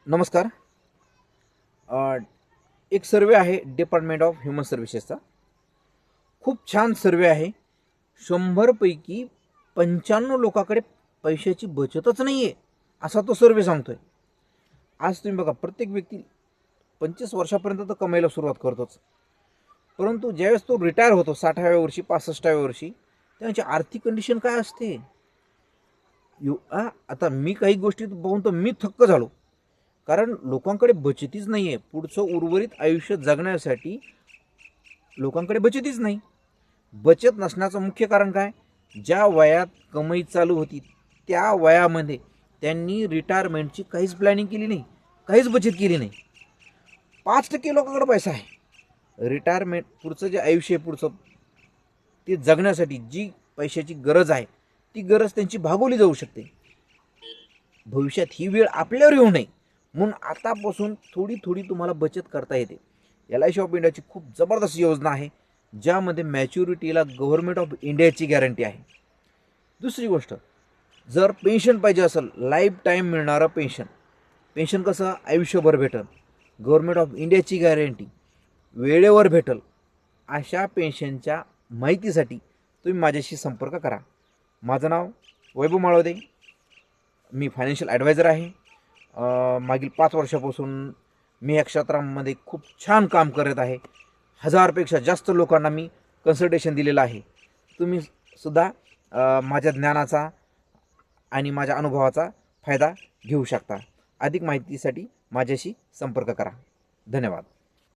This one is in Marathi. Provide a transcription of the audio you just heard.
नमस्कार. अ, एक सर्वे आहे डिपार्टमेंट ऑफ ह्युमन सर्व्हिसेसचा. खूप छान सर्वे आहे. 100 पैकी 95 लोकांकडे पैशाची बचतच नाही आहे, असा तो सर्वे सांगतोय. आज तुम्ही बघा, प्रत्येक व्यक्ती 25 वर्षापर्यंत तर कमाईला सुरुवात करतोच, परंतु ज्यावेळेस तो रिटायर होतो 60व्या वर्षी 65व्या वर्षी, त्यांची आर्थिक कंडिशन काय असते. आता मी काही गोष्टी बघून तर मी थक्क झालो, कारण लोकांकडे बचतीच नाही आहे. पुढचं उर्वरित आयुष्य जगण्यासाठी लोकांकडे बचतीच नाही. बचत नसण्याचं मुख्य कारण काय? ज्या वयात कमाई चालू होती त्या वयामध्ये त्यांनी रिटायरमेंटची काहीच प्लॅनिंग केली नाही, काहीच बचत केली नाही. 5% लोकांकडे पैसा आहे. रिटायरमेंट पुढचं जे आयुष्य आहे पुढचं ते जगण्यासाठी जी पैशाची गरज आहे ती गरज त्यांची भागवली जाऊ शकते. भविष्यात ही वेळ आपल्यावर येऊ नये म्हणून आतापासून थोडी थोडी तुम्हाला बचत करता येते. LIC ऑफ इंडियाची खूप जबरदस्त योजना आहे, ज्यामध्ये मॅच्युरिटीला गव्हर्नमेंट ऑफ इंडियाची गॅरंटी आहे. दुसरी गोष्ट, जर पेन्शन पाहिजे असेल, लाईफ टाईम मिळणारं पेन्शन कसं आयुष्यभर भेटल, गव्हर्नमेंट ऑफ इंडियाची गॅरंटी, वेळेवर भेटल. अशा पेन्शनच्या माहितीसाठी तुम्ही माझ्याशी संपर्क करा. माझं नाव वैभव माळवदे. मी फायनान्शियल ॲडवायझर आहे. मागील 5 वर्षापासून मी या क्षेत्रामध्ये खूप छान काम करत आहे. 1000पेक्षा जास्त लोकांना मी कन्सल्टेशन दिलेलं आहे. तुम्ही सुद्धा माझ्या ज्ञानाचा आणि माझ्या अनुभवाचा फायदा घेऊ शकता. अधिक माहितीसाठी माझ्याशी संपर्क करा. धन्यवाद.